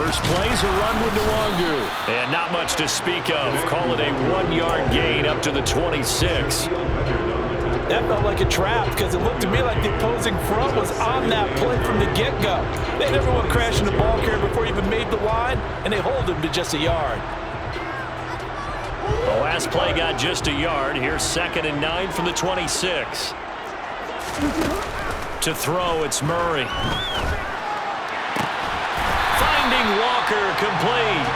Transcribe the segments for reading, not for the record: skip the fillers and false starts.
First play's a run with Nwangu. And not much to speak of. Call it a 1-yard gain up to the 26. That felt like a trap because it looked to me like the opposing front was on that play from the get-go. They had everyone crashing the ball carrier before he even made the line, and they hold him to just a yard. The last play got just a yard. Here's 2nd and 9 from the 26. To throw, it's Murray. Finding Walker, complete.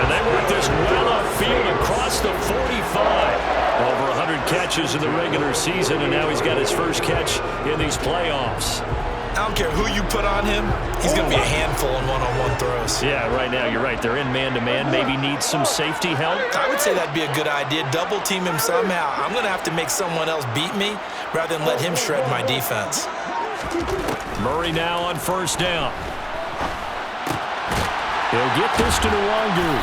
And they work this well upfield across the 45. Over 100 catches in the regular season, and now he's got his first catch in these playoffs. I don't care who you put on him, he's going to be a handful in one-on-one throws. Yeah, right now, you're right. They're in man-to-man. Maybe needs some safety help. I would say that'd be a good idea. Double team him somehow. I'm going to have to make someone else beat me rather than let him shred my defense. Murray now on first down. He'll get this to Nwangu.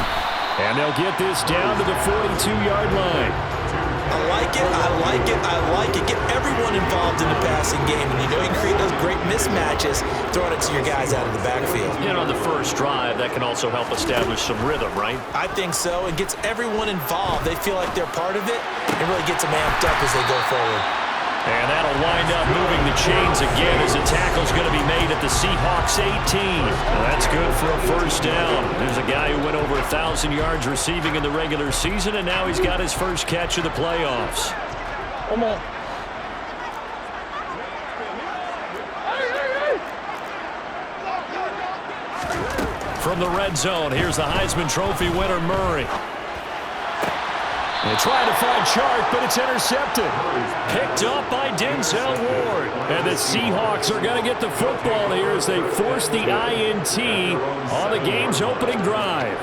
And they'll get this down to the 42-yard line. I like it, I like it, I like it. Get everyone involved in the passing game. And you know you can create those great mismatches throwing it to your guys out of the backfield. You know, on the first drive, that can also help establish some rhythm, right? I think so. It gets everyone involved. They feel like they're part of it. It really gets them amped up as they go forward. And that'll wind up moving the chains again as a tackle's going to be made at the Seahawks 18. Well, that's good for a first down. There's a guy who went over 1,000 yards receiving in the regular season, and now he's got his first catch of the playoffs. Come on. From the red zone, here's the Heisman Trophy winner, Murray. They try to find Chark, but it's intercepted. Picked up by Denzel Ward. And the Seahawks are going to get the football here as they force the INT on the game's opening drive.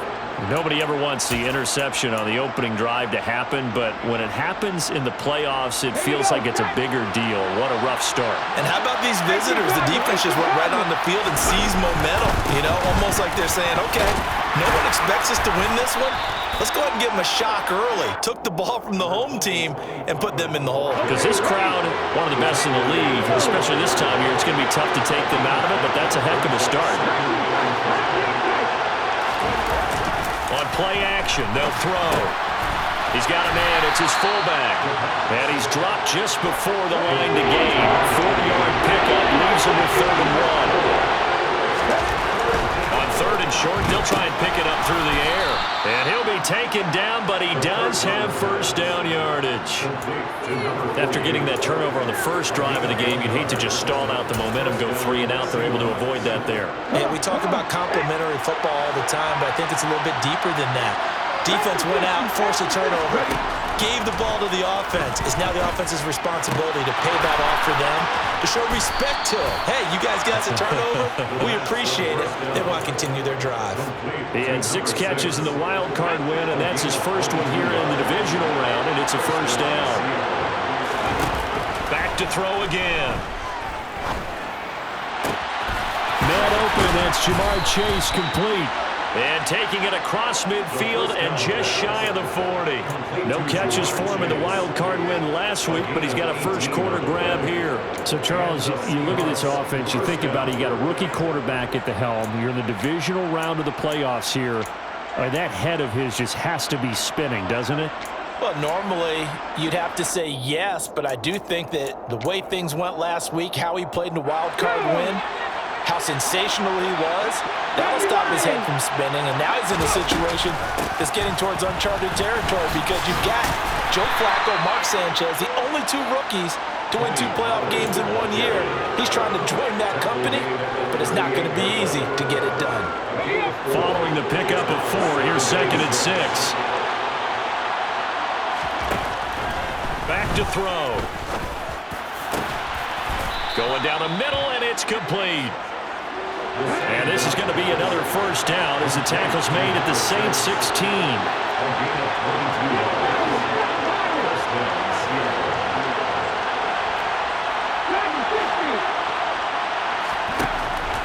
Nobody ever wants the interception on the opening drive to happen, but when it happens in the playoffs, it feels like it's a bigger deal. What a rough start. And how about these visitors? The defense just went right on the field and seized momentum. You know, almost like they're saying, okay, no one expects us to win this one. Let's go ahead and give them a shock early. Took the ball from the home team and put them in the hole. Because this crowd, one of the best in the league, especially this time of year, it's going to be tough to take them out of it, but that's a heck of a start. On play action, they'll throw. He's got a man, it's his fullback. And he's dropped just before the line to gain. 40-yard pickup leaves him with 3rd and 1. On 3rd and short, they'll try and pick it up through the air. And he'll be taken down, but he does have first down yardage. After getting that turnover on the first drive of the game, you'd hate to just stall out the momentum, go 3 and out. They're able to avoid that there. Yeah, we talk about complementary football all the time, but I think it's a little bit deeper than that. Defense went out and forced a turnover, gave the ball to the offense. It's now the offense's responsibility to pay that off for them, to show respect to them. Hey, you guys got a turnover? We appreciate it. They want to continue their drive. He had 6 catches in the wild card win, and that's his first one here in the divisional round, and it's a first down. Back to throw again. Man open, that's Jamar Chase complete. And taking it across midfield and just shy of the 40. No catches for him in the wild card win last week, but he's got a first quarter grab here. So, Charles, you look at this offense, you think about it, you got a rookie quarterback at the helm. You're in the divisional round of the playoffs here. That head of his just has to be spinning, doesn't it? Well, normally you'd have to say yes, but I do think that the way things went last week, how he played in the wild card win, how sensational he was, that'll stop his head from spinning. And now he's in a situation that's getting towards uncharted territory because you've got Joe Flacco, Mark Sanchez, the only 2 rookies to win 2 playoff games in 1 year. He's trying to join that company, but it's not going to be easy to get it done. Following the pickup of 4, here's 2nd and 6. Back to throw. Going down the middle, and it's complete. And this is going to be another first down as the tackle's made at the Saints 16.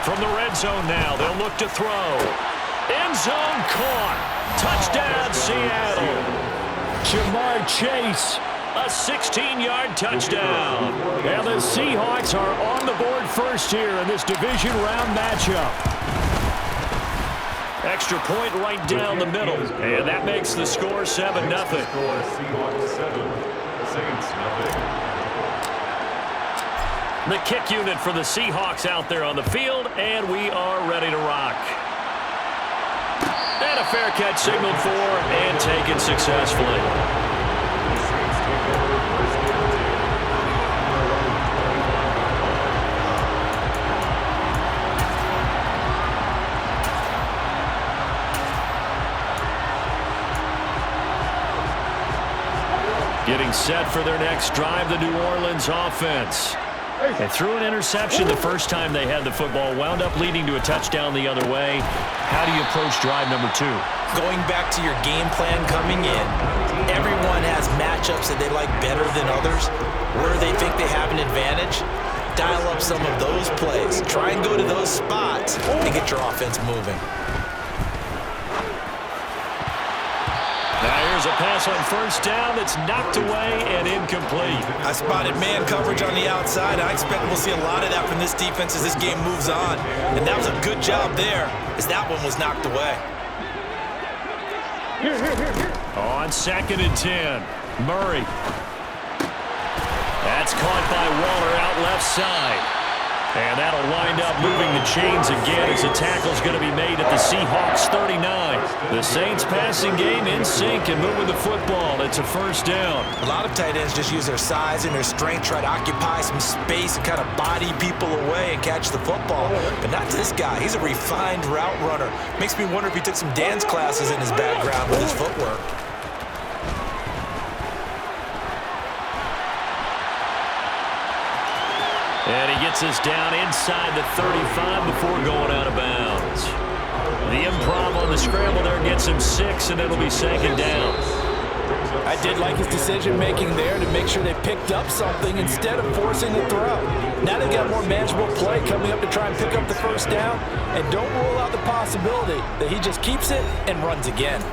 From the red zone now, they'll look to throw. End zone caught. Touchdown, Seattle. Jamar Chase. A 16-yard touchdown. And the Seahawks are on the board first here in this division round matchup. extra point right down the middle. And that makes the score 7-0. The kick unit for the Seahawks out there on the field, and we are ready to rock. And a fair catch signaled for and taken successfully. Getting set for their next drive, the New Orleans offense. They threw an interception the first time they had the football, wound up leading to a touchdown the other way. How do you approach drive number 2? Going back to your game plan coming in, everyone has matchups that they like better than others. Where they think they have an advantage, dial up some of those plays. Try and go to those spots and get your offense moving. Now here's a pass on first down that's knocked away and incomplete. I spotted man coverage on the outside. I expect we'll see a lot of that from this defense as this game moves on. And that was a good job there as that one was knocked away. On 2nd and 10, Murray. That's caught by Waller out left side. And that'll wind up moving the chains again as the tackle's going to be made at the Seahawks 39. The Saints passing game in sync and moving the football. It's a first down. A lot of tight ends just use their size and their strength, try to occupy some space and kind of body people away and catch the football. But not this guy. He's a refined route runner. Makes me wonder if he took some dance classes in his background with his footwork. And he gets us down inside the 35 before going out of bounds. The improv on the scramble there gets him 6, and it'll be 2nd down. I did like his decision-making there to make sure they picked up something instead of forcing the throw. Now they've got more manageable play coming up to try and pick up the first down, and don't rule out the possibility that he just keeps it and runs again.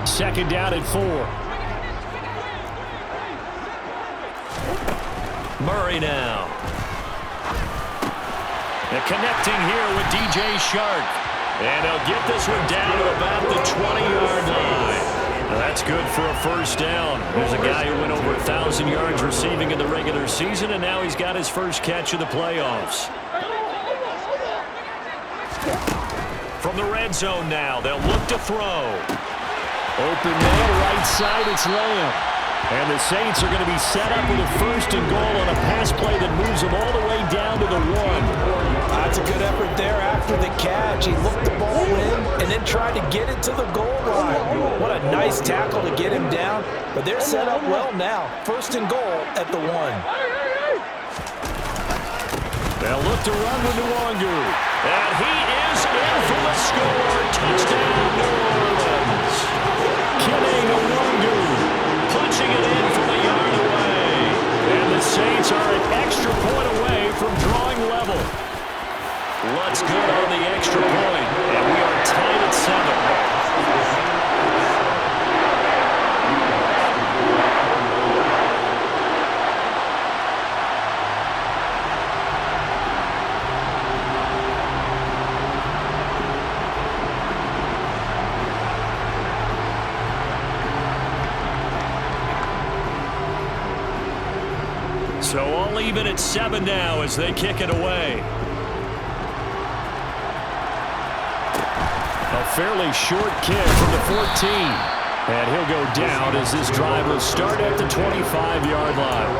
Second down and 4. Murray now. And connecting here with DJ Shark. And they'll get this one down to about the 20-yard line. Now that's good for a first down. There's a guy who went over 1,000 yards receiving in the regular season, and now he's got his first catch of the playoffs. From the red zone now, they'll look to throw. Open man, right side, it's Lamb. And the Saints are going to be set up with a 1st and goal on a pass play that moves them all the way down to the 1. That's a good effort there after the catch. He looked the ball in and then tried to get it to the goal line. What a nice tackle to get him down. But they're set up well now. 1st and goal at the 1. They'll look to run with Nwangu. And he is in for the score. Touchdown, New Orleans. Nwangu punching it in from a yard away. And the Saints are an extra point away from drawing level. What's good on the extra point? And we are tied at 7. So all even at 7 now as they kick it away. A fairly short kick from the 14. And he'll go down as this drive will start at the 25-yard line.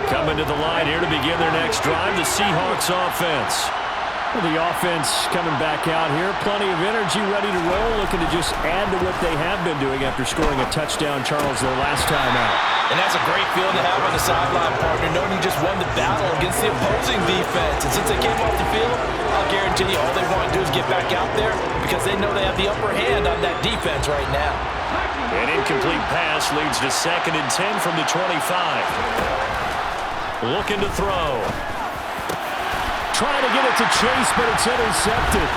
Coming to the line here to begin their next drive, the Seahawks offense. Well, the offense coming back out here. Plenty of energy, ready to roll, looking to just add to what they have been doing after scoring a touchdown, Charles, their last time out. And that's a great feeling to have on the sideline, partner, knowing you just won the battle against the opposing defense. And since they came off the field, I'll guarantee you all they want to do is get back out there because they know they have the upper hand on that defense right now. An incomplete pass leads to 2nd and 10 from the 25. Looking to throw. Trying to get it to Chase, but it's intercepted.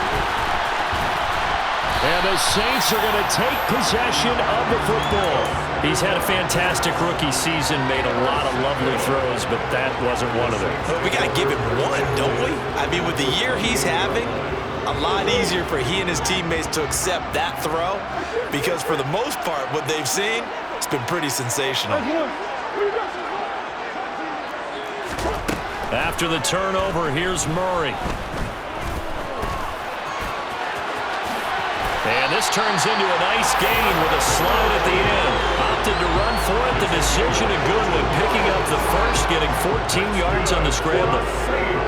And the Saints are going to take possession of the football. He's had a fantastic rookie season, made a lot of lovely throws, but that wasn't one of them. Well, we got to give him one, don't we? I mean, with the year he's having, a lot easier for he and his teammates to accept that throw because for the most part, what they've seen, it's been pretty sensational. After the turnover, here's Murray. And this turns into a nice gain with a slide at the end. Opted to run for it. The decision a good one. Picking up the first, getting 14 yards on the scramble.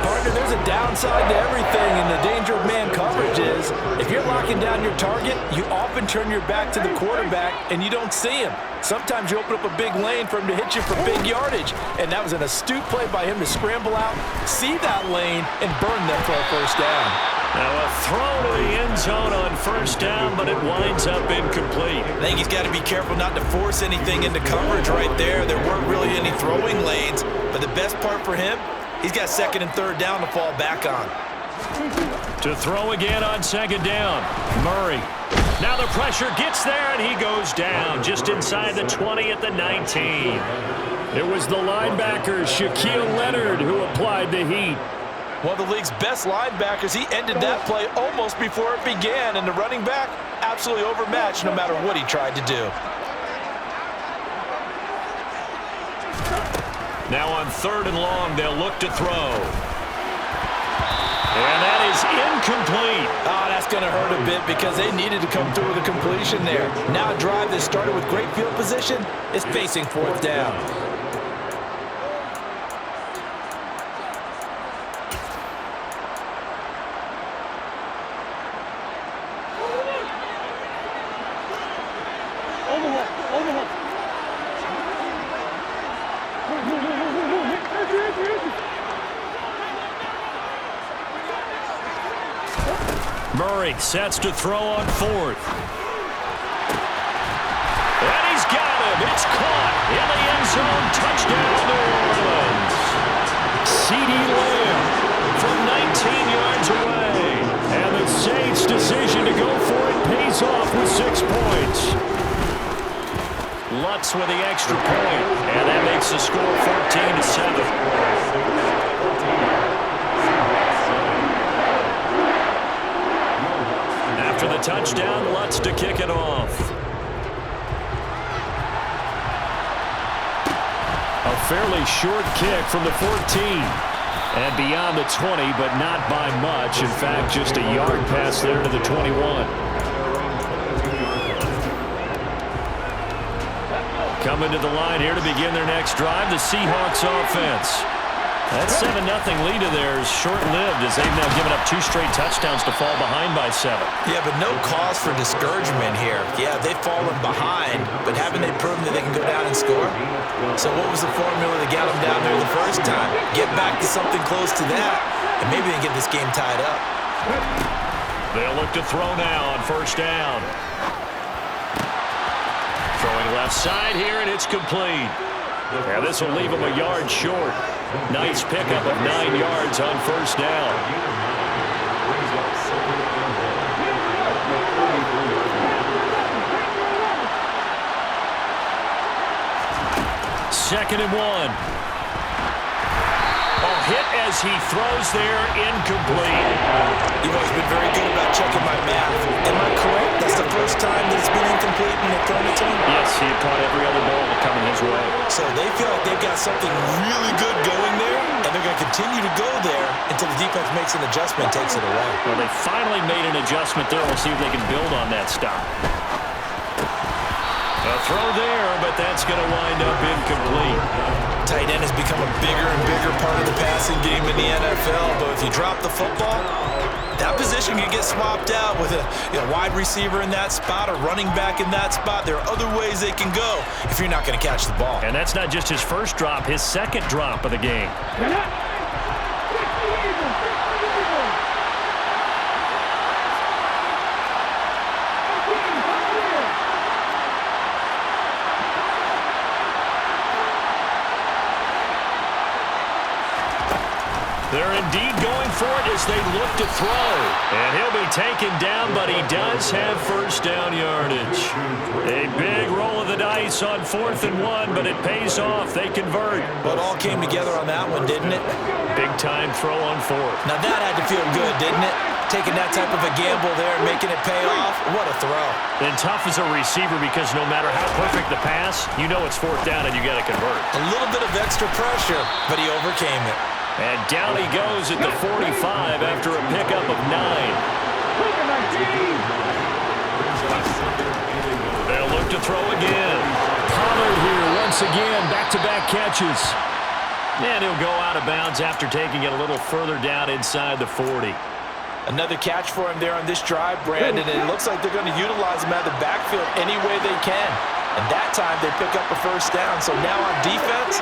Partner, there's a downside to everything, and the danger of man coverage is if you're locking down your target, you often turn your back to the quarterback, and you don't see him. Sometimes you open up a big lane for him to hit you for big yardage, and that was an astute play by him to scramble out, see that lane, and burn them for a first down. Now a throw to the end zone on first down, but it winds up incomplete. I think he's got to be careful not to force anything into coverage right there. There weren't really any throwing lanes, but the best part for him, he's got second and third down to fall back on. To throw again on second down, Murray. Now the pressure gets there, and he goes down just inside the 20 at the 19. It was the linebacker, Shaquille Leonard, who applied the heat. One of the league's best linebackers, he ended that play almost before it began, and the running back absolutely overmatched no matter what he tried to do. Now on third and long, they'll look to throw. And that is incomplete. Oh, that's going to hurt a bit because they needed to come through with a completion there. Now a drive that started with great field position is facing fourth down. Murray sets to throw on fourth. And he's got him. It's caught in the end zone. Touchdown, New Orleans. C.D. Lamb from 19 yards away. And the Saints' decision to go for it pays off with 6 points. Lutz with the extra point. And that makes the score 14-7. After the touchdown, Lutz to kick it off. A fairly short kick from the 14. And beyond the 20, but not by much. In fact, just a yard pass there to the 21. Coming to the line here to begin their next drive, the Seahawks offense. That 7-0 lead of theirs short-lived as they've now given up 2 straight touchdowns to fall behind by 7. Yeah, but no cause for discouragement here. Yeah, they've fallen behind, but haven't they proven that they can go down and score? So what was the formula that got them down there the first time? Get back to something close to that, and maybe they can get this game tied up. They'll look to throw now on first down. Throwing left side here, and it's complete. Yeah, this will leave him a yard short. Nice pickup of 9 yards on first down. Second and 1. A hit as he throws there, incomplete. You've always been very good about checking my math. Am I correct? That's the first time that it's been incomplete when they've thrown it to him? Yes, he had caught every other ball coming his way. So they feel like they've got something really good going there, and they're going to continue to go there until the defense makes an adjustment and takes it away. Well, they finally made an adjustment there. We'll see if they can build on that stop. A throw there, but that's going to wind up incomplete. Tight end has become a bigger and bigger part of the passing game in the NFL, but if you drop the football, that position can get swapped out with a wide receiver in that spot, a running back in that spot. There are other ways they can go if you're not going to catch the ball. And that's not just his first drop, his second drop of the game. They're indeed going for it as they look to throw. And he'll be taken down, but he does have first down yardage. A big roll of the dice on 4th and 1, but it pays off. They convert. Well, it all came together on that one, didn't it? Big-time throw on 4th. Now that had to feel good, didn't it? Taking that type of a gamble there and making it pay off. What a throw. And tough as a receiver because no matter how perfect the pass, you know it's 4th down and you got to convert. A little bit of extra pressure, but he overcame it. And down he goes at the 45 after a pickup of 9. They'll look to throw again. Pollard here once again, back-to-back catches. And he'll go out of bounds after taking it a little further down inside the 40. Another catch for him there on this drive, Brandon, and it looks like they're going to utilize him out of the backfield any way they can. And that time they pick up a first down. So now on defense,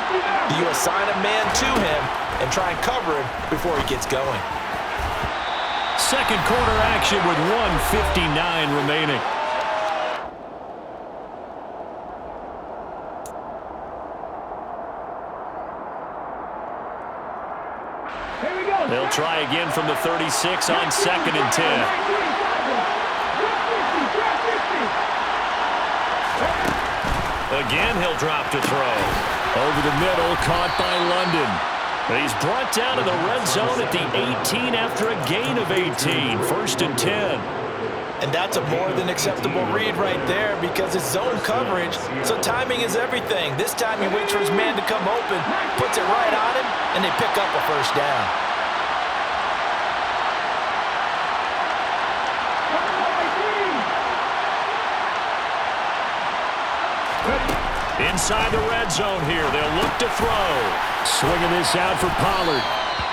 you assign a man to him and try and cover him before he gets going. Second quarter action with 1:59 remaining. They'll try again from the 36 on 2nd and 10. Again, he'll drop to throw. Over the middle, caught by London. But he's brought down to the red zone at the 18 after a gain of 18. 1st and 10. And that's a more than acceptable read right there because it's zone coverage, so timing is everything. This time he waits for his man to come open, puts it right on him, and they pick up a first down. Inside the red zone here, they'll look to throw. Swinging this out for Pollard.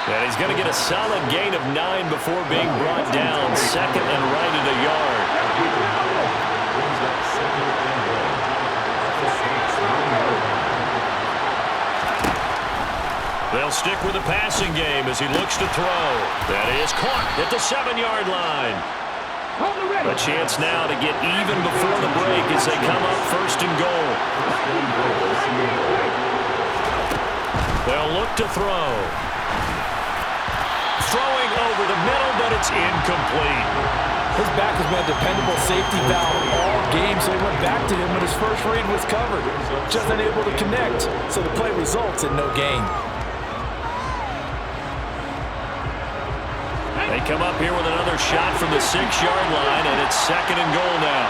And he's going to get a solid gain of 9 before being brought down. 2nd and right at a yard. They'll stick with the passing game as he looks to throw. That is caught at the 7-yard line. A chance now to get even before the break as they come up 1st and goal. They'll look to throw. Throwing over the middle, but it's incomplete. His back has been a dependable safety valve all game, so he went back to him when his first read was covered. Just unable to connect, so the play results in no gain. They come up here with another shot from the 6-yard line, and it's 2nd and goal now.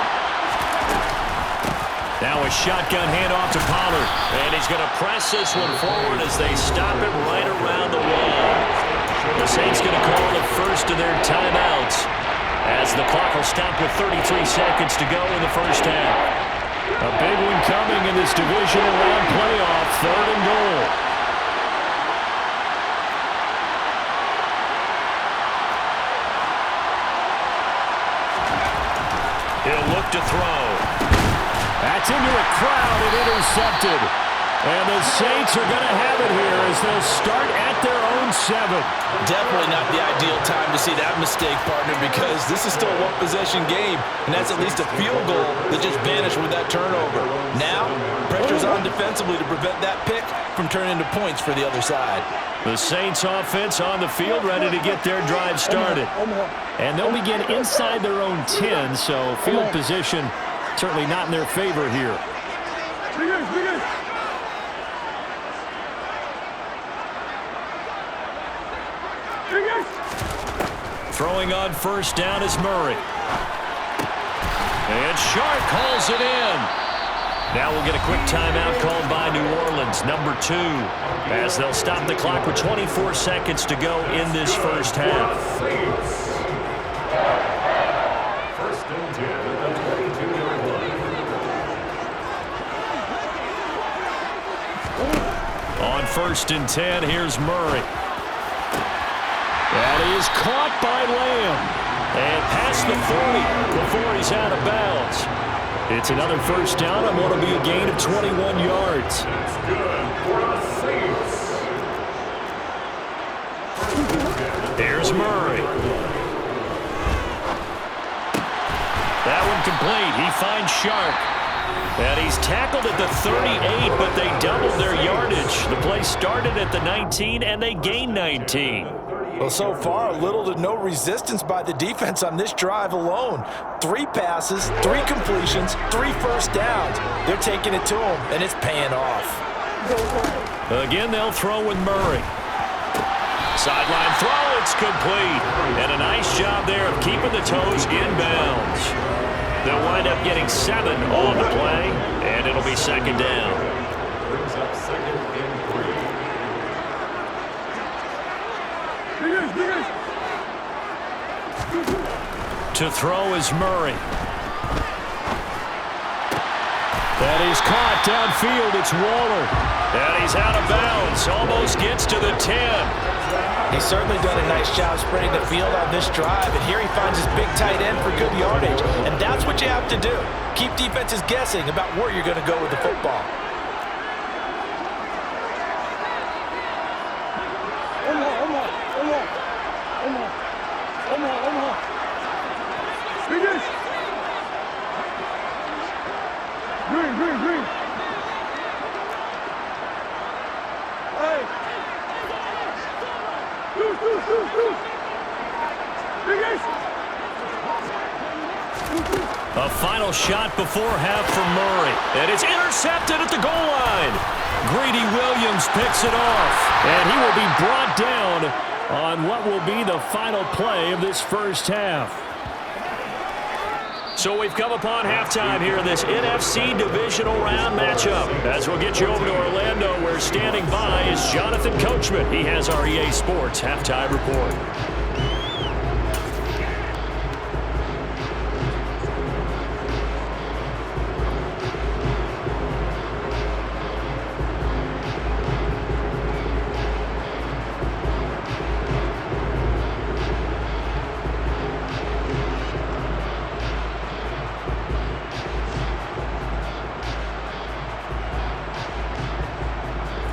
Now a shotgun handoff to Pollard, and he's going to press this one forward as they stop it right around the wall. The Saints going to call the first of their timeouts as the clock will stop with 33 seconds to go in the first half. A big one coming in this divisional round playoff, 3rd and goal. He'll look to throw. That's into a crowd and intercepted. And the Saints are going to have it here as they'll start at their own 7. Definitely not the ideal time to see that mistake, partner, because this is still a one-possession game, and that's at least a field goal that just vanished with that turnover. Now, pressure's on defensively to prevent that pick from turning into points for the other side. The Saints offense on the field ready to get their drive started. And they'll begin inside their own 10, so field position certainly not in their favor here. Throwing on first down is Murray. And Sharp calls it in. Now we'll get a quick timeout called by New Orleans, number 2, as they'll stop the clock with 24 seconds to go in this first half. First and 10 at the 22-yard line. On 1st and 10, here's Murray. That is caught by Lamb. And past the 40 before he's out of bounds. It's another first down on what will be a gain of 21 yards. It's good for the Saints. Here's Murray. That one complete. He finds Sharp. And he's tackled at the 38, but they doubled their yardage. The play play started at the 19, and they gained 19. Well, so far, little to no resistance by the defense on this drive alone. 3 passes, 3 completions, 3 first downs. They're taking it to them, and it's paying off. Again, they'll throw with Murray. Sideline throw, it's complete. And a nice job there of keeping the toes in bounds. They'll wind up getting 7 on the play, and it'll be second down. Brings up second and 3. To throw is Murray. That is caught downfield. It's Waller. And he's out of bounds. Almost gets to the 10. He's certainly done a nice job spreading the field on this drive, and here he finds his big tight end for good yardage. And that's what you have to do. Keep defenses guessing about where you're going to go with the football. A final shot before half from Murray. And it's intercepted at the goal line. Greedy Williams picks it off. And he will be brought down on what will be the final play of this first half. So we've come upon halftime here in this NFC Divisional Round matchup. As we'll get you over to Orlando, where standing by is Jonathan Coachman. He has our EA Sports Halftime Report.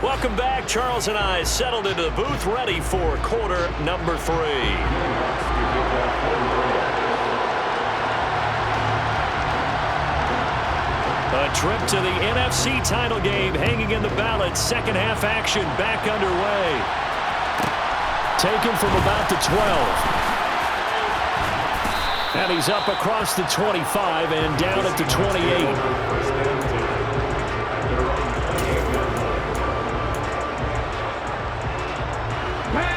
Welcome back. Charles and I settled into the booth, ready for quarter number 3. A trip to the NFC title game hanging in the balance. Second half action back underway. Taken from about the 12. And he's up across the 25 and down at the 28.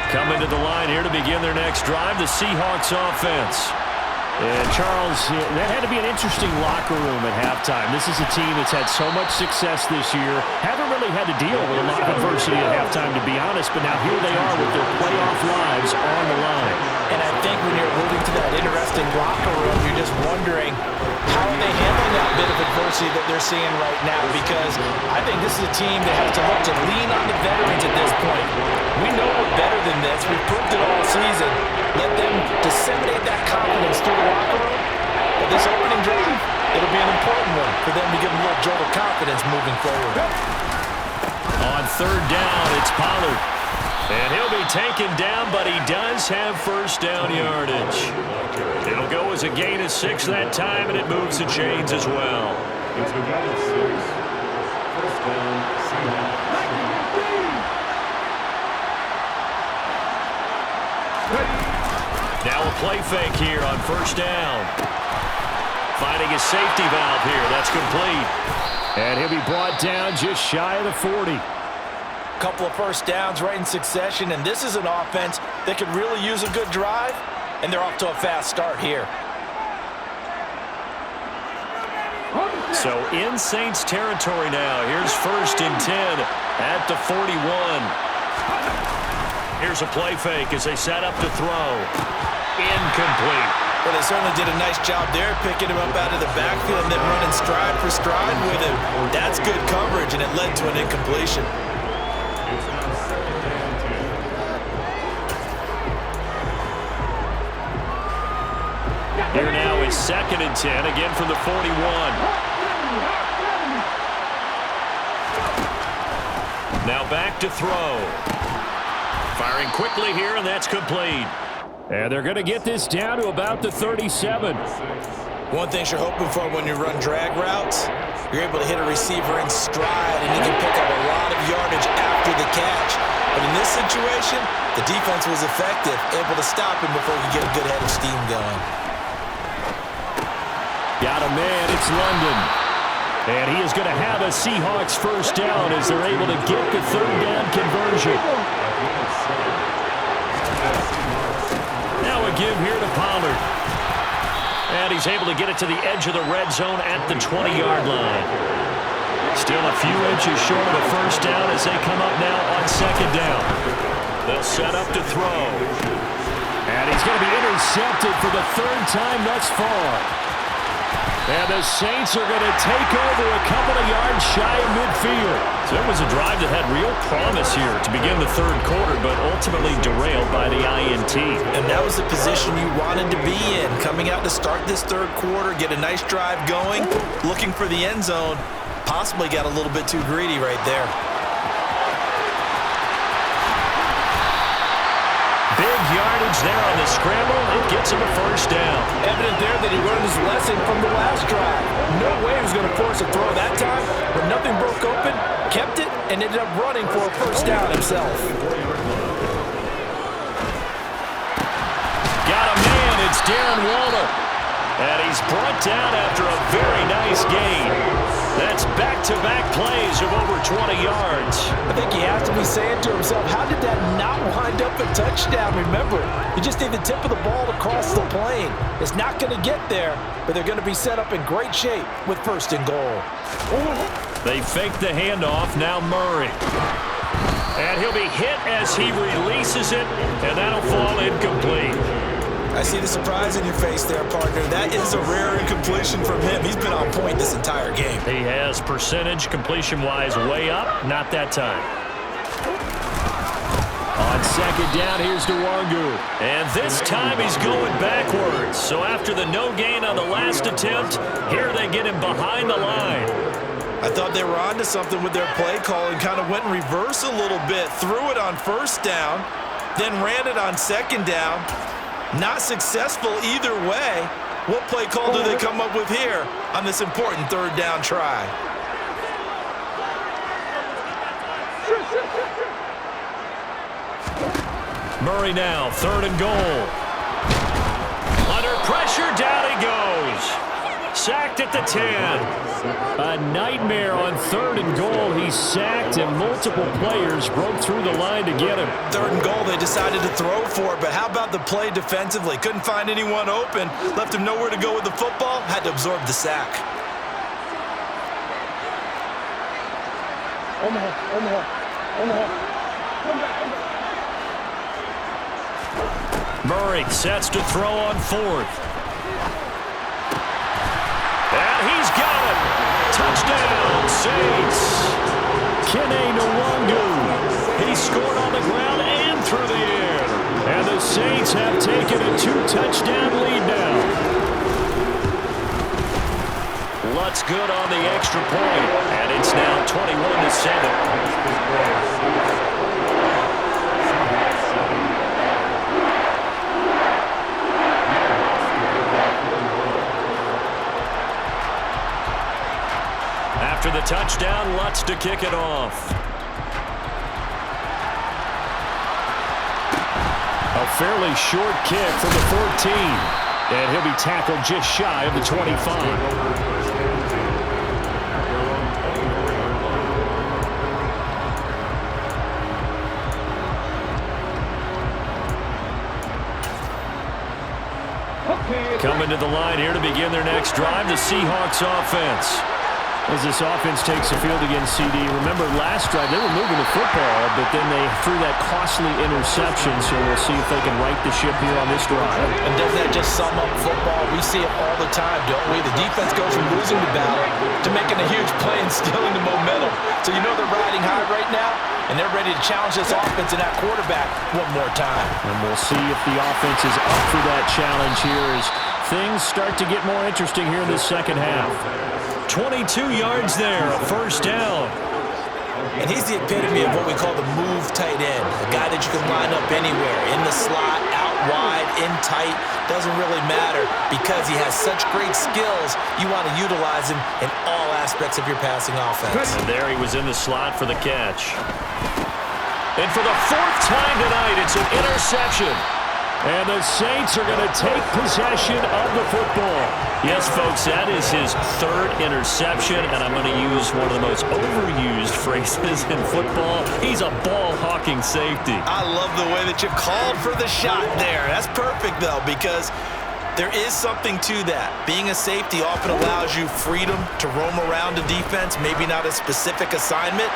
Coming to the line here to begin their next drive, the Seahawks offense. And, Charles, that had to be an interesting locker room at halftime. This is a team that's had so much success this year. Haven't really had to deal with a lot of adversity at halftime, to be honest, but now here they are with their playoff lives on the line. And I think when you're alluding to that interesting locker room, you're just wondering how are they handling that bit of adversity that they're seeing right now, because I think this is a team that has to look to lean on the veterans at this point. We know we're better than this. We've proved it all season. Let them disseminate that confidence through the locker room. But this opening drive, it'll be an important one for them to give them a little jolt of confidence moving forward. On third down, it's Pollard. And he'll be taken down, but he does have first down yardage. It'll go as a gain of 6 that time, and it moves the chains as well. It's a gain of 6. First down, Seahawks. Now a play fake here on first down. Finding a safety valve here. That's complete. And he'll be brought down just shy of the 40. Couple of first downs right in succession, and this is an offense that could really use a good drive, and they're off to a fast start here. So in Saints territory now. Here's first and 10 at the 41. Here's a play fake as they set up to throw. Incomplete. Well, they certainly did a nice job there, picking him up out of the backfield and then running stride for stride with him. That's good coverage, and it led to an incompletion. It's now second and 10. Here now is second and 10, again from the 41. Now back to throw. Firing quickly here, and that's complete. And they're going to get this down to about the 37. One thing you're hoping for when you run drag routes, you're able to hit a receiver in stride, and he can pick up a lot of yardage after the catch. situation, the defense was effective, able to stop him before he could get a good head of steam going. Got a man, it's London. And he is going to have a Seahawks first down as they're able to get the third down conversion. Now a give here to Pollard. And he's able to get it to the edge of the red zone at the 20-yard line. Still a few inches short of a first down as they come up now on second down. They'll set up to throw. And he's going to be intercepted for the third time thus far. And the Saints are going to take over a couple of yards shy of midfield. So it was a drive that had real promise here to begin the third quarter, but ultimately derailed by the INT. And that was the position you wanted to be in. Coming out to start this third quarter, get a nice drive going, looking for the end zone. Possibly got a little bit too greedy right there. Big yardage there on the scramble. It gets him a first down. Evident there that he learned his lesson from the last drive. No way he was going to force a throw that time, but nothing broke open, kept it, and ended up running for a first down himself. Got a man. It's Darren Waller. And he's brought down after a very nice gain. That's back-to-back plays of over 20 yards. I think he has to be saying to himself, how did that not wind up a touchdown? Remember, you just need the tip of the ball to cross the plane. It's not going to get there, but they're going to be set up in great shape with first and goal. They fake the handoff, now Murray. And he'll be hit as he releases it, and that'll fall incomplete. I see the surprise in your face there, partner. That is a rare incompletion from him. He's been on point this entire game. He has percentage completion-wise way up, not that time. On second down, here's Nwangu. And this time he's going backwards. So after the no gain on the last attempt, here they get him behind the line. I thought they were onto something with their play call and kind of went in reverse a little bit. Threw it on first down, then ran it on second down. Not successful either way. What play call do they come up with here on this important third down try? Murray now, third and goal. Under pressure, down he goes. Sacked at the 10. A nightmare on third and goal. He's sacked, and multiple players broke through the line to get him. Third and goal, they decided to throw for it, but how about the play defensively? Couldn't find anyone open, left him nowhere to go with the football, had to absorb the sack. Murray sets to throw on fourth. And he's got him. Touchdown, Saints. Kene Nwangu. He scored on the ground and through the air. And the Saints have taken a 2-touchdown lead now. Lutz good on the extra point. And it's now 21-7. After the touchdown, Lutz to kick it off. A fairly short kick from the 14. And he'll be tackled just shy of the 25. Coming to the line here to begin their next drive, the Seahawks offense. As this offense takes the field against CD, remember last drive they were moving the football, but then they threw that costly interception, so we'll see if they can right the ship here on this drive. And doesn't that just sum up football? We see it all the time, don't we? The defense goes from losing the battle to making a huge play and stealing the momentum. So you know they're riding high right now, and they're ready to challenge this offense and that quarterback one more time. And we'll see if the offense is up for that challenge here as things start to get more interesting here in this second half. 22 yards there, a first down. And he's the epitome of what we call the move tight end. A guy that you can line up anywhere, in the slot, out wide, in tight, doesn't really matter because he has such great skills. You want to utilize him in all aspects of your passing offense. And there he was in the slot for the catch. And for the fourth time tonight, it's an interception. And the Saints are going to take possession of the football. Yes, folks, that is his third interception, and I'm going to use one of the most overused phrases in football. He's a ball-hawking safety. I love the way that you called for the shot there. That's perfect, though, because there is something to that. Being a safety often allows you freedom to roam around a defense, maybe not a specific assignment.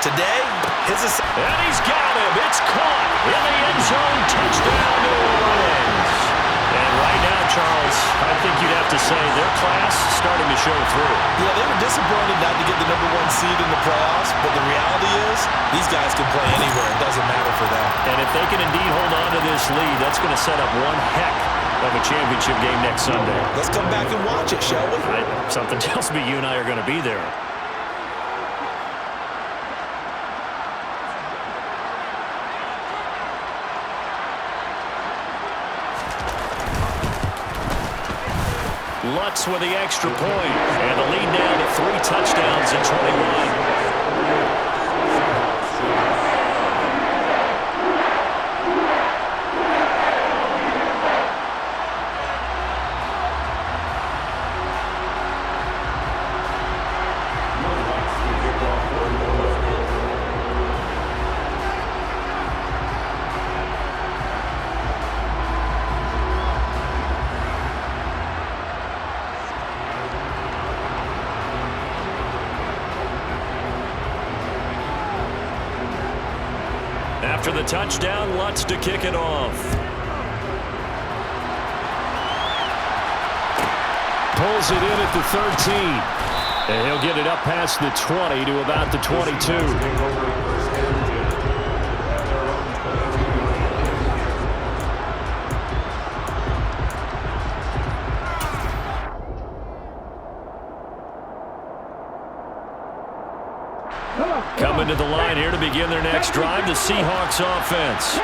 Today, and he's got him. It's caught in the end zone. Touchdown, New Orleans. And right now, Charles, I think you'd have to say their class starting to show through. Yeah, they were disappointed not to get the #1 seed in the playoffs, but the reality is these guys can play anywhere. It doesn't matter for them. And if they can indeed hold on to this lead, that's going to set up one heck of a championship game next Sunday. Let's come back and watch it, shall we? Something tells me you and I are going to be there. Lutz with the extra point, and the lead now to 3 touchdowns in 21. After the touchdown, Lutz to kick it off. Pulls it in at the 13. And he'll get it up past the 20 to about the 22. Coming to the line here to begin their next drive, the Seahawks offense.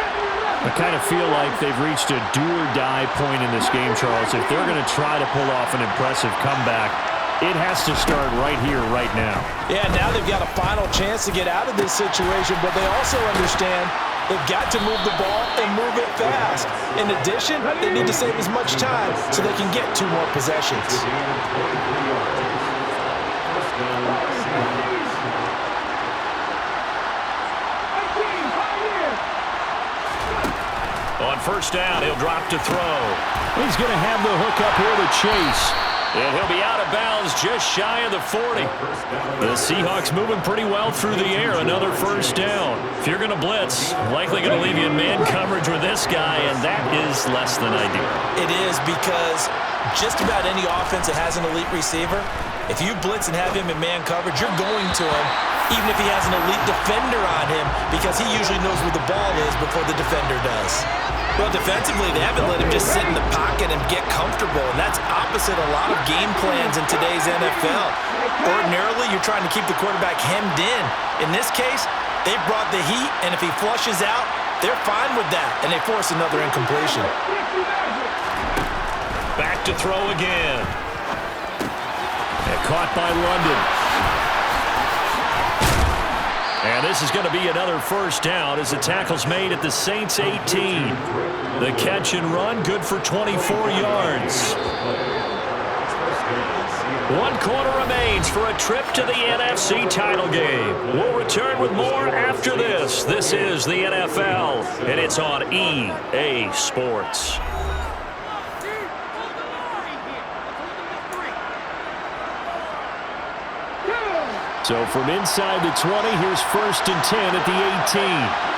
I kind of feel like they've reached a do-or-die point in this game, Charles. If they're going to try to pull off an impressive comeback, it has to start right here, right now. Yeah, now they've got a final chance to get out of this situation, but they also understand they've got to move the ball and move it fast. In addition, they need to save as much time so they can get 2 more possessions. On first down, he'll drop to throw. He's going to have the hook up here to Chase. And he'll be out of bounds just shy of the 40. The Seahawks moving pretty well through the air. Another first down. If you're going to blitz, likely going to leave you in man coverage with this guy, and that is less than ideal. It is, because just about any offense that has an elite receiver, if you blitz and have him in man coverage, you're going to him, even if he has an elite defender on him, because he usually knows where the ball is before the defender does. Well, defensively, they haven't let him just sit in the pocket and get comfortable, and that's opposite a lot of game plans in today's NFL. Ordinarily, you're trying to keep the quarterback hemmed in. In this case, they brought the heat, and if he flushes out, they're fine with that, and they force another incompletion. Back to throw again. And caught by London. And this is going to be another first down as the tackle's made at the Saints 18. The catch and run, good for 24 yards. 1 quarter remains for a trip to the NFC title game. We'll return with more after this. This is the NFL, and it's on EA Sports. So from inside the 20, here's first and 10 at the 18.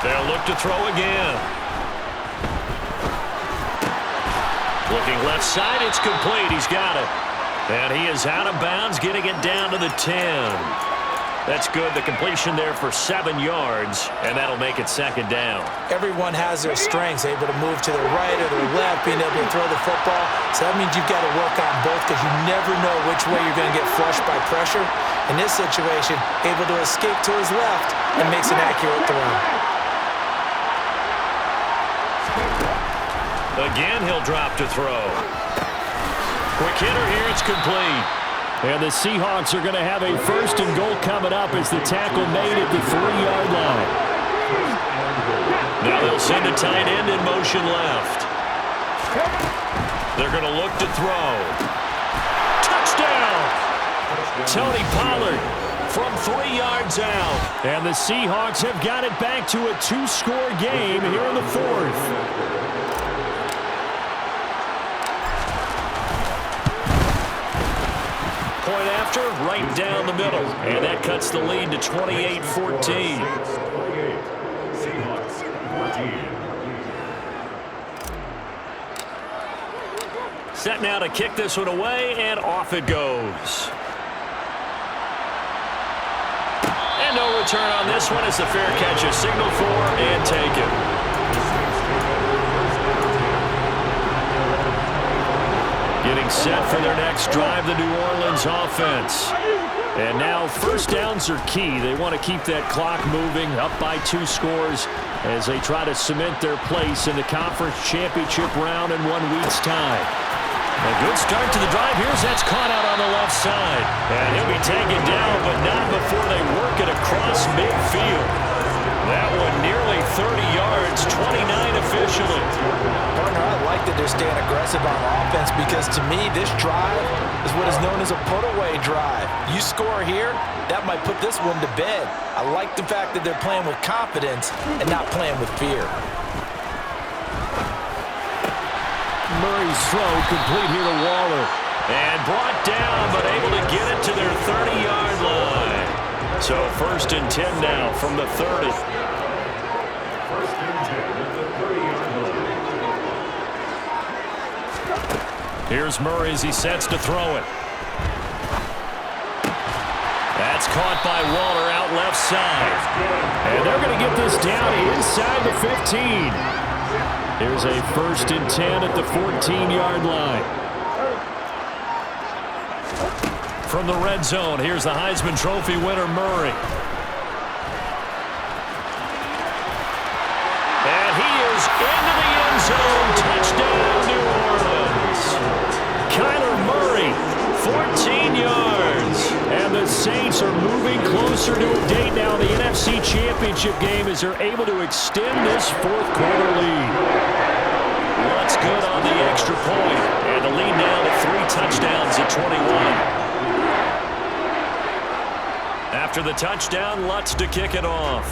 They'll look to throw again. Looking left side, it's complete. He's got it. And he is out of bounds, getting it down to the 10. That's good. The completion there for 7 yards, and that'll make it second down. Everyone has their strengths, able to move to the right or the left, being able to throw the football. So that means you've got to work on both, because you never know which way you're going to get flushed by pressure. In this situation, able to escape to his left and makes an accurate throw. Again, he'll drop to throw. Quick hitter here, it's complete. And the Seahawks are going to have a 1st and goal coming up as the tackle made at the 3-yard line. Now they'll send a tight end in motion left. They're going to look to throw. Touchdown! Tony Pollard from 3 yards out. And the Seahawks have got it back to a 2-score game here in the 4th. Point after, right down the middle. And that cuts the lead to 28-14. Seahawks 14. Set now to kick this one away, and off it goes. And no return on this one as the fair catch is signaled for and taken. Getting set for their next drive, the New Orleans offense. And now 1st downs are key. They want to keep that clock moving, up by 2 scores as they try to cement their place in the conference championship round in 1 week's time. A good start to the drive. That's caught out on the left side. And he'll be taken down, but not before they work it across midfield. That one nearly 30 yards, 29 officially. Partner, I like that they're staying aggressive on offense because to me, this drive is what is known as a put-away drive. You score here, that might put this one to bed. I like the fact that they're playing with confidence and not playing with fear. Murray's throw complete here to Waller. And brought down, but able to get it to their 30-yard line. So 1st and 10 now from the 30. 1st and 10 at the 30-yard line. Here's Murray as he sets to throw it. That's caught by Waller out left side. And they're going to get this down inside the 15. Here's a 1st and 10 at the 14-yard line. From the red zone, here's the Heisman Trophy winner, Murray. And he is into the end zone. Touchdown, New Orleans. Kyler Murray, 14 yards. And the Saints are moving closer to a date now in the NFC Championship game as they're able to extend this 4th quarter lead. Lutz good on the extra point. And the lead now to 3 touchdowns at 21. After the touchdown, Lutz to kick it off.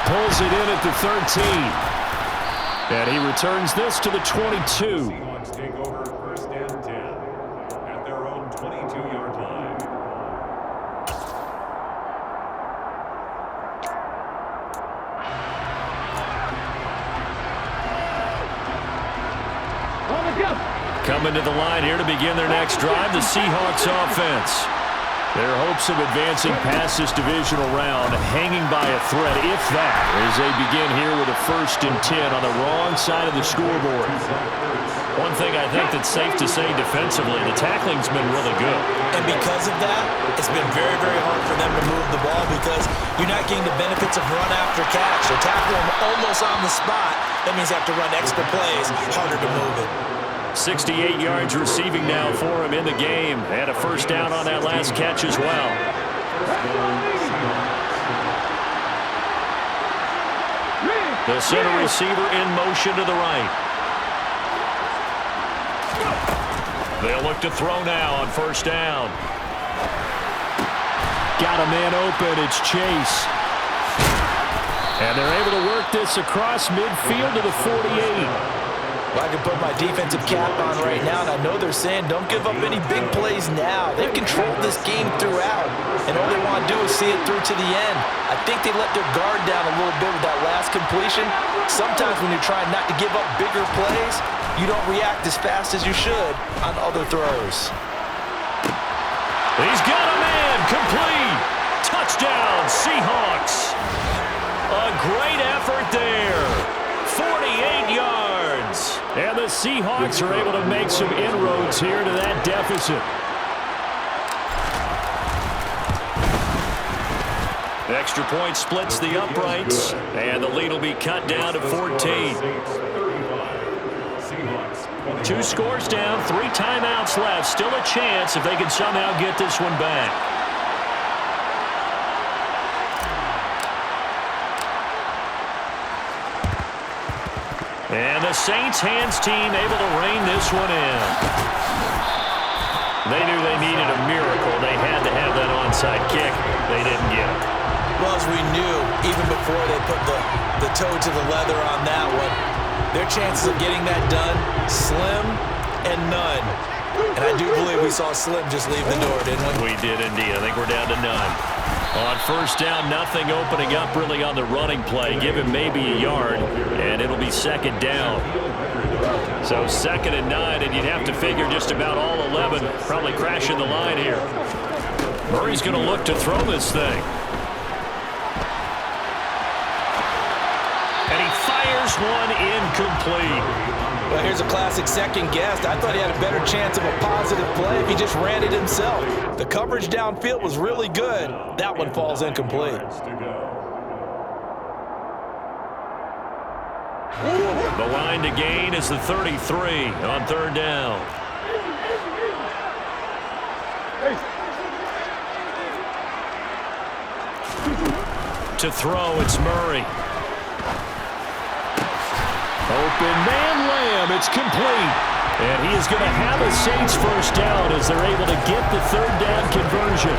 Pulls it in at the 13. And he returns this to the 22. Seahawks take over 1st and 10 at their own 22-yard line. Coming to the line here to begin their next drive, the Seahawks offense. Their hopes of advancing past this divisional round hanging by a thread, if that, as they begin here with a 1st and 10 on the wrong side of the scoreboard. One thing I think that's safe to say defensively, the tackling's been really good. And because of that, it's been very, very hard for them to move the ball because you're not getting the benefits of run after catch. They tackle them almost on the spot. That means they have to run extra plays, harder to move it. 68 yards receiving now for him in the game. And a 1st down on that last catch as well. The center receiver in motion to the right. They'll look to throw now on 1st down. Got a man open. It's Chase. And they're able to work this across midfield to the 48. I can put my defensive cap on right now, and I know they're saying don't give up any big plays now. They've controlled this game throughout, and all they want to do is see it through to the end. I think they let their guard down a little bit with that last completion. Sometimes when you're trying not to give up bigger plays, you don't react as fast as you should on other throws. He's got a man, complete. Touchdown, Seahawks. A great effort there. 48 yards. And the Seahawks are able to make some inroads here to that deficit. Extra point splits the uprights, and the lead will be cut down to 14. Seahawks 20. 2 scores down, 3 timeouts left. Still a chance if they can somehow get this one back. And the Saints hands team able to rein this one in. They knew they needed a miracle. They had to have that onside kick. They didn't get it. Well, as we knew, even before they put the toe to the leather on that one, their chances of getting that done, slim and none. And I do believe we saw Slim just leave the door, didn't we? We did indeed. I think we're down to none. On first down, nothing opening up really on the running play. Give him maybe a yard, and it'll be second down. So 2nd and 9, and you'd have to figure just about all 11 probably crashing the line here. Murray's going to look to throw this thing. And he fires one incomplete. Well, here's a classic second guess. I thought he had a better chance of a positive play if he just ran it himself. The coverage downfield was really good. That one falls incomplete. The line to gain is the 33 on 3rd down. To throw, it's Murray. Open man Lamb, it's complete. And he is going to have a Saints first down as they're able to get the 3rd down conversion.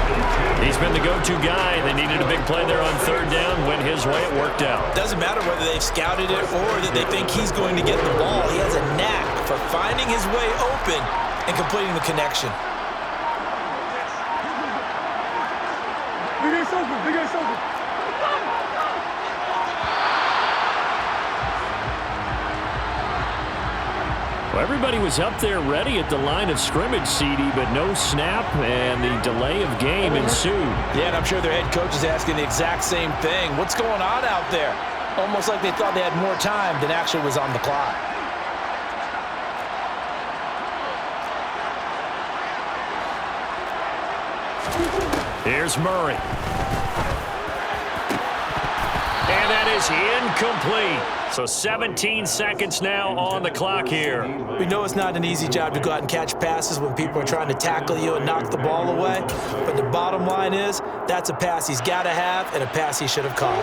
He's been the go-to guy. They needed a big play there on 3rd down. Went his way, it worked out. Doesn't matter whether they've scouted it or that they think he's going to get the ball. He has a knack for finding his way open and completing the connection. Big ass open. Well, everybody was up there ready at the line of scrimmage, CD, but no snap, and the delay of game ensued. Yeah, and I'm sure their head coach is asking the exact same thing. What's going on out there? Almost like they thought they had more time than actually was on the clock. Here's Murray. And that is incomplete. So 17 seconds now on the clock here. We know it's not an easy job to go out and catch passes when people are trying to tackle you and knock the ball away. But the bottom line is that's a pass he's got to have and a pass he should have caught.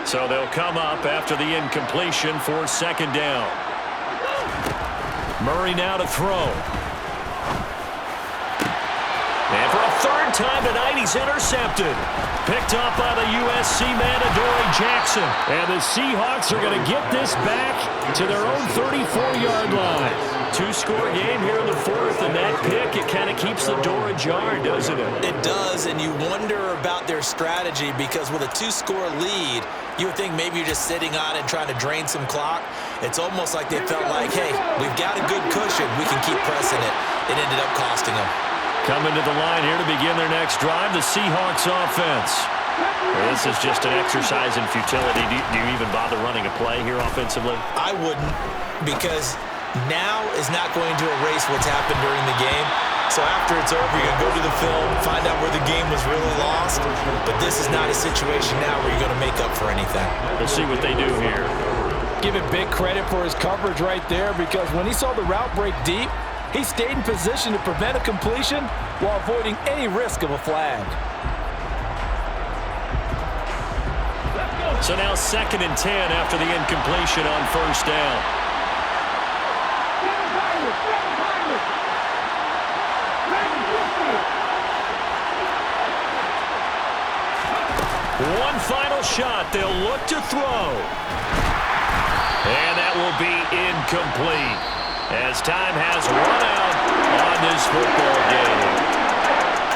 So they'll come up after the incompletion for 2nd down. Murray now to throw. And for a 3rd time tonight, he's intercepted. Picked up by the USC man, Adoree Jackson. And the Seahawks are going to get this back to their own 34-yard line. 2-score game here in the 4th, and that pick, it kind of keeps the door ajar, doesn't it? It does, and you wonder about their strategy because with a 2-score lead, you would think maybe you're just sitting on it and trying to drain some clock. It's almost like they felt like, hey, we've got a good cushion. We can keep pressing it. It ended up costing them. Coming to the line here to begin their next drive, the Seahawks offense. Well, this is just an exercise in futility. Do you even bother running a play here offensively? I wouldn't, because now is not going to erase what's happened during the game. So after it's over, you're going to go to the film, find out where the game was really lost. But this is not a situation now where you're going to make up for anything. We'll see what they do here. Give him big credit for his coverage right there, because when he saw the route break deep, he stayed in position to prevent a completion while avoiding any risk of a flag. So now 2nd and 10 after the incompletion on 1st down. One final shot. They'll look to throw. And that will be incomplete, as time has run out on this football game.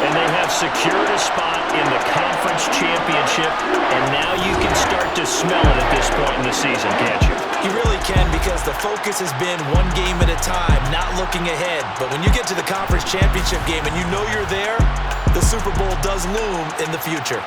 And they have secured a spot in the conference championship, and now you can start to smell it at this point in the season, can't you? You really can, because the focus has been one game at a time, not looking ahead. But when you get to the conference championship game and you know you're there, the Super Bowl does loom in the future.